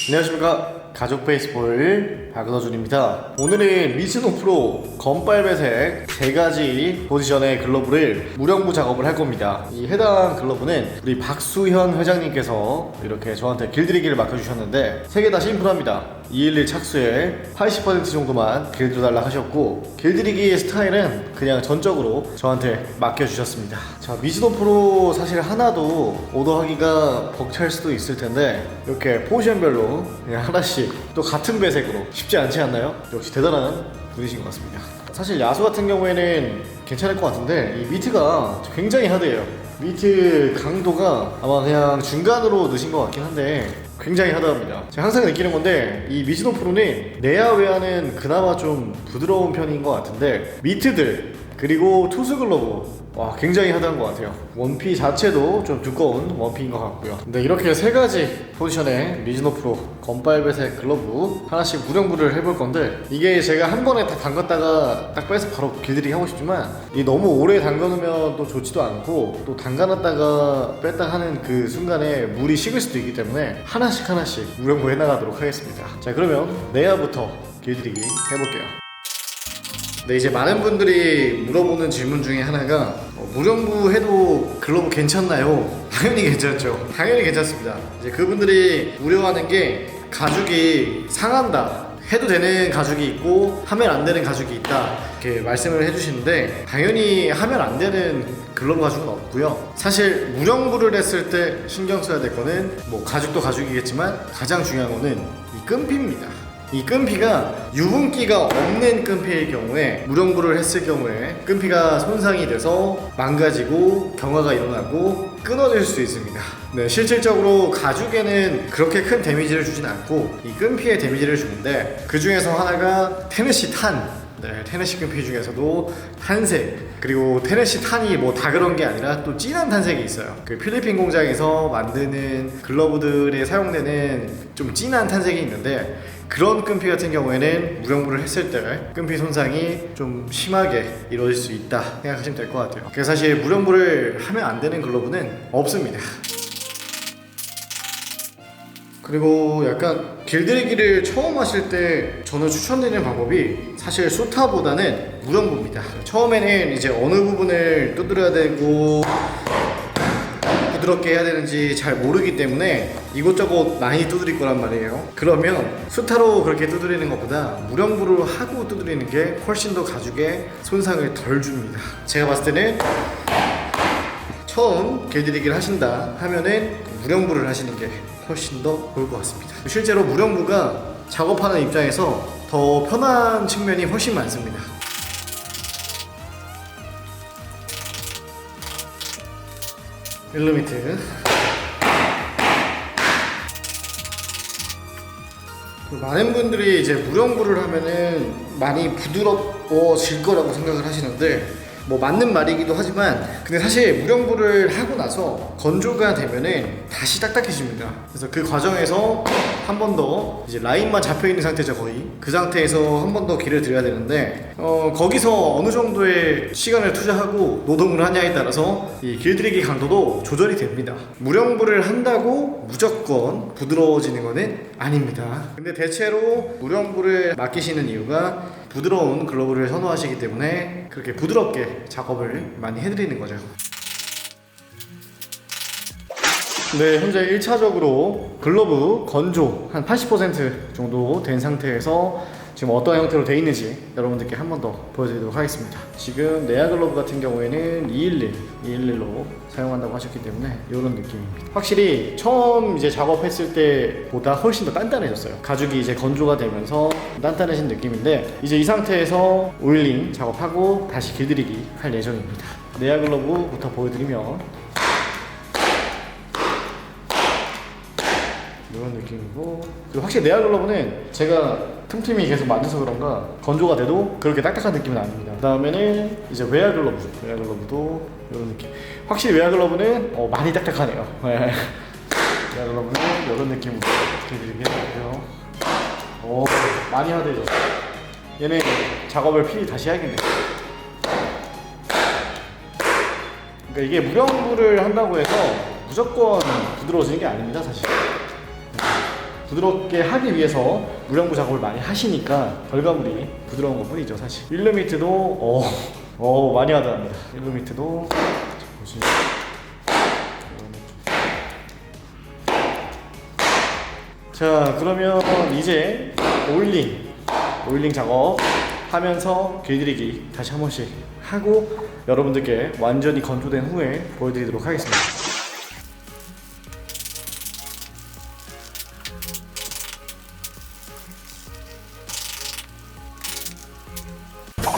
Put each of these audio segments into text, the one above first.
안녕하십니까, 가족 베이스볼 박은호준입니다. 오늘은 미즈노 프로 검빨배색 3가지 포지션의 글러브를 무령부 작업을 할 겁니다. 이 해당 글러브는 우리 박수현 회장님께서 이렇게 저한테 길들이기를 맡겨주셨는데 3개 다 심플합니다. 211 착수에 80% 정도만 길들여달라 하셨고, 길들이기의 스타일은 그냥 전적으로 저한테 맡겨주셨습니다. 자, 미즈노 프로 사실 하나도 오더하기가 벅찰 수도 있을 텐데 이렇게 포지션별로 그냥 하나씩 또 같은 배색으로 쉽지 않지 않나요? 역시 대단한 분이신 것 같습니다. 사실 야수 같은 경우에는 괜찮을 것 같은데 이 미트가 굉장히 하드해요. 미트 강도가 아마 그냥 중간으로 넣으신 것 같긴 한데 굉장히 하드합니다. 제가 항상 느끼는 건데 이 미즈노 프로는 내야 외야는 그나마 좀 부드러운 편인 것 같은데 미트들 그리고 투수 글러브, 와, 굉장히 하드한 것 같아요. 원피 자체도 좀 두꺼운 원피인 것 같고요. 근데 이렇게 3가지 포지션의 미즈노 프로 검빨배색 글러브 하나씩 무령부를 해볼 건데, 이게 제가 한 번에 다 담갔다가 딱 빼서 바로 길들이기 하고 싶지만 이 너무 오래 담가놓으면 또 좋지도 않고, 또 담가놨다가 뺐다 하는 그 순간에 물이 식을 수도 있기 때문에 하나씩 무령부 해나가도록 하겠습니다. 자, 그러면 내야부터 길들이기 해볼게요. 네, 이제 많은 분들이 물어보는 질문 중에 하나가 무령부 해도 글러브 괜찮나요? 당연히 괜찮죠. 당연히 괜찮습니다. 이제 그분들이 우려하는 게 가죽이 상한다, 해도 되는 가죽이 있고 하면 안 되는 가죽이 있다, 이렇게 말씀을 해주시는데, 당연히 하면 안 되는 글러브 가죽은 없고요. 사실 무령부를 했을 때 신경 써야 될 거는 뭐 가죽도 가죽이겠지만 가장 중요한 거는 이 끈피입니다. 이 끈피가 유분기가 없는 끈피일 경우에, 무령부를 했을 경우에 끈피가 손상이 돼서 망가지고 경화가 일어나고 끊어질 수 있습니다. 네, 실질적으로 가죽에는 그렇게 큰 데미지를 주진 않고 이 끈피에 데미지를 주는데, 그 중에서 하나가 테네시 탄. 네, 테네시 끈피 중에서도 탄색, 그리고 테네시 탄이 뭐 다 그런 게 아니라 또 진한 탄색이 있어요. 그 필리핀 공장에서 만드는 글러브들에 사용되는 좀 진한 탄색이 있는데, 그런 끈피 같은 경우에는 무령부를 했을 때 끈피 손상이 좀 심하게 이루어질 수 있다 생각하시면 될 것 같아요. 그래서 사실 무령부를 하면 안 되는 글러브는 없습니다. 그리고 약간 길들이기를 처음 하실 때 저는 추천드리는 방법이 사실 수타보다는 무령부입니다. 처음에는 이제 어느 부분을 두드려야 되고 부드럽게 해야 되는지 잘 모르기 때문에 이곳저곳 많이 두드릴 거란 말이에요. 그러면 수타로 그렇게 두드리는 것보다 무령부를 하고 두드리는 게 훨씬 더 가죽에 손상을 덜 줍니다. 제가 봤을 때는 처음 길들이기를 하신다 하면은 무령부를 하시는 게 훨씬 더 좋을 것 같습니다. 실제로 무령부가 작업하는 입장에서 더 편한 측면이 훨씬 많습니다. 일루미트. 많은 분들이 이제 무령부를 하면은 많이 부드러워질 거라고 생각을 하시는데, 뭐 맞는 말이기도 하지만, 근데 사실 무령부를 하고 나서 건조가 되면은 다시 딱딱해집니다. 그래서 그 과정에서 한 번 더 이제 라인만 잡혀 있는 상태죠, 거의. 그 상태에서 한 번 더 길을 들여야 되는데, 거기서 어느 정도의 시간을 투자하고 노동을 하냐에 따라서 이 길들이기 강도도 조절이 됩니다. 무령부를 한다고 무조건 부드러워지는 거는 아닙니다. 근데 대체로 무령부를 맡기시는 이유가 부드러운 글러브를 선호하시기 때문에 그렇게 부드럽게 작업을 많이 해드리는 거죠. 네, 현재 1차적으로 글러브 건조 한 80% 정도 된 상태에서 지금 어떤 형태로 되어 있는지 여러분들께 한 번 더 보여드리도록 하겠습니다. 지금 내야 글러브 같은 경우에는 211로 사용한다고 하셨기 때문에 이런 느낌입니다. 확실히 처음 이제 작업했을 때보다 훨씬 더 단단해졌어요. 가죽이 이제 건조가 되면서 단단해진 느낌인데, 이제 이 상태에서 오일링 작업하고 다시 길들이기 할 예정입니다. 내야 글러브부터 보여드리면 이런 느낌이고, 그리고 확실히 내야 글러브는 제가 틈틈이 계속 만져서 그런가 건조가 돼도 그렇게 딱딱한 느낌은 아닙니다. 그 다음에는 이제 외야 글러브도 이런 느낌. 확실히 외야 글러브는 많이 딱딱하네요. 외야 글러브는 이런 느낌으로 길들이기 해볼게요. 많이 하드해졌어요. 얘네 작업을 필히 다시 해야겠네요. 그러니까 이게 무령부를 한다고 해서 무조건 부드러워지는 게 아닙니다, 사실. 부드럽게 하기 위해서 무령부 작업을 많이 하시니까 결과물이 부드러운 것 뿐이죠 사실. 일루미트도 많이 하더랍니다. 일루미트도 보시면 자, 그러면 이제 오일링 작업 하면서 길들이기 다시 한 번씩 하고 여러분들께 완전히 건조된 후에 보여드리도록 하겠습니다.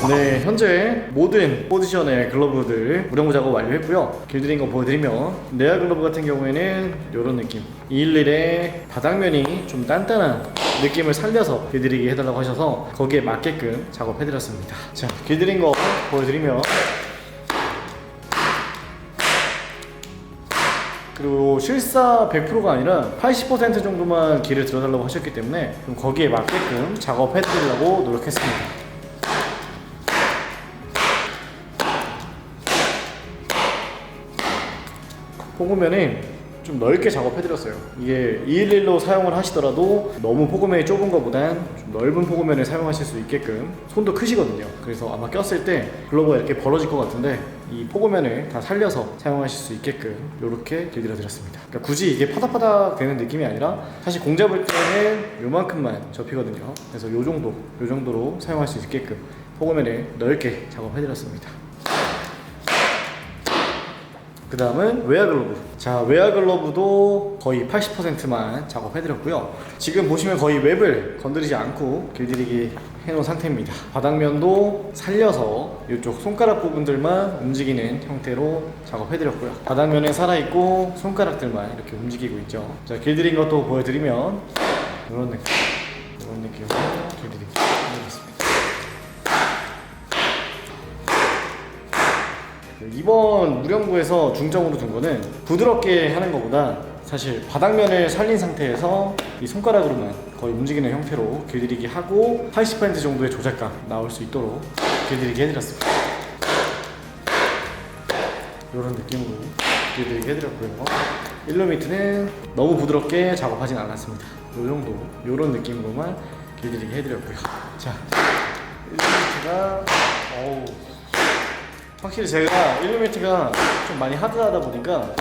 네, 현재 모든 포지션의 글러브들 무령부 작업 완료했고요. 길들인 거 보여드리면 레아 글러브 같은 경우에는 이런 느낌, 211의 바닥면이 좀 단단한 느낌을 살려서 길들이기 해달라고 하셔서 거기에 맞게끔 작업해드렸습니다. 자, 길들인 거 보여드리면 그리고 실사 100%가 아니라 80% 정도만 길을 들어달라고 하셨기 때문에 좀 거기에 맞게끔 작업해드리려고 노력했습니다. 포구면에 좀 넓게 작업해드렸어요. 이게 211로 사용을 하시더라도 너무 포구면이 좁은 것보단 좀 넓은 포구면을 사용하실 수 있게끔, 손도 크시거든요. 그래서 아마 꼈을 때 글러브가 이렇게 벌어질 것 같은데 이 포구면을 다 살려서 사용하실 수 있게끔 이렇게 길들여 드렸습니다. 그러니까 굳이 이게 파닥파닥 되는 느낌이 아니라 사실 공 잡을 때는 요만큼만 접히거든요. 그래서 요 정도로 사용할 수 있게끔 포구면을 넓게 작업해드렸습니다. 그 다음은 웨어 글러브. 자, 웨어 글러브도 거의 80%만 작업해드렸고요. 지금 보시면 거의 웹을 건드리지 않고 길들이기 해놓은 상태입니다. 바닥면도 살려서 이쪽 손가락 부분들만 움직이는 형태로 작업해드렸고요. 바닥면에 살아있고 손가락들만 이렇게 움직이고 있죠. 자, 길들인 것도 보여드리면 이런 느낌으로 길들이기 해드리겠습니다. 이번 무령부에서 중점으로 둔 거는 부드럽게 하는 것보다 사실 바닥면을 살린 상태에서 이 손가락으로만 거의 움직이는 형태로 길들이기 하고 80% 정도의 조작감 나올 수 있도록 길들이기 해드렸습니다. 이런 느낌으로 길들이기 해드렸고요. 일루미트는 너무 부드럽게 작업하진 않았습니다. 이 정도, 이런 느낌으로만 길들이기 해드렸고요. 자, 일루미트가 확실히 제가 일루미트가 좀 많이 하드하다 보니까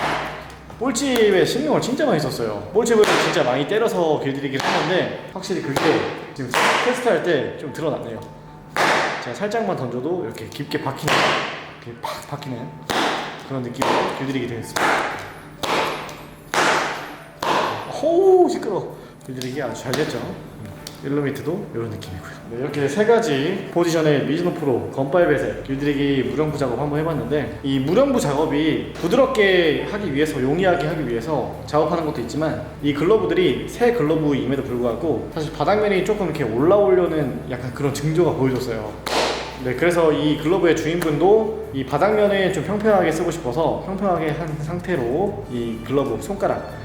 볼집에 신경을 진짜 많이 썼어요. 볼집을 진짜 많이 때려서 길들이기를 했는데 확실히 그게 지금 테스트할 때 좀 드러났네요. 제가 살짝만 던져도 이렇게 깊게 박히는, 이렇게 팍 박히는 그런 느낌으로 길들이기 되겠습니다. 호우 시끄러워. 길들이기 아주 잘 됐죠. 일루미트도 이런 느낌이고요. 네, 이렇게 세 가지 포지션의 미즈노 프로 건빨 배색 길들이기 무령부 작업 한번 해봤는데, 이 무령부 작업이 부드럽게 하기 위해서, 용이하게 하기 위해서 작업하는 것도 있지만 이 글러브들이 새 글러브임에도 불구하고 사실 바닥면이 조금 이렇게 올라오려는 약간 그런 징조가 보여줬어요. 네, 그래서 이 글러브의 주인분도 이 바닥면을 좀 평평하게 쓰고 싶어서 평평하게 한 상태로 이 글러브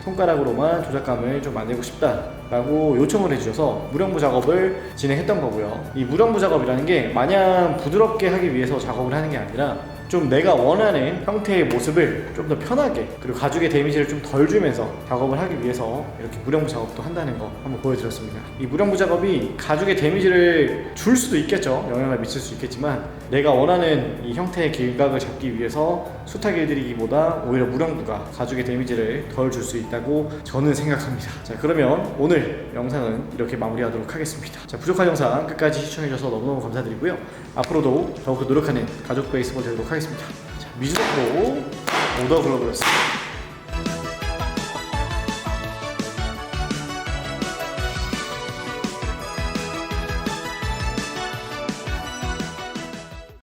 손가락으로만 조작감을 좀 만들고 싶다라고 요청을 해주셔서 무령부 작업을 진행했던 거고요. 이 무령부 작업이라는 게 마냥 부드럽게 하기 위해서 작업을 하는 게 아니라 좀 내가 원하는 형태의 모습을 좀 더 편하게, 그리고 가죽의 데미지를 좀 덜 주면서 작업을 하기 위해서 이렇게 무령부 작업도 한다는 거 한번 보여드렸습니다. 이 무령부 작업이 가죽의 데미지를 줄 수도 있겠죠. 영향을 미칠 수 있겠지만 내가 원하는 이 형태의 길각을 잡기 위해서 수타 길들이기보다 오히려 무령부가 가죽의 데미지를 덜 줄 수 있다고 저는 생각합니다. 자, 그러면 오늘 영상은 이렇게 마무리하도록 하겠습니다. 자, 부족한 영상 끝까지 시청해주셔서 너무너무 감사드리고요. 앞으로도 더욱더 노력하는 가죽 베이스볼 되도록 하겠습니다. 자, 미즈노 프로 오더 글러브였습니다.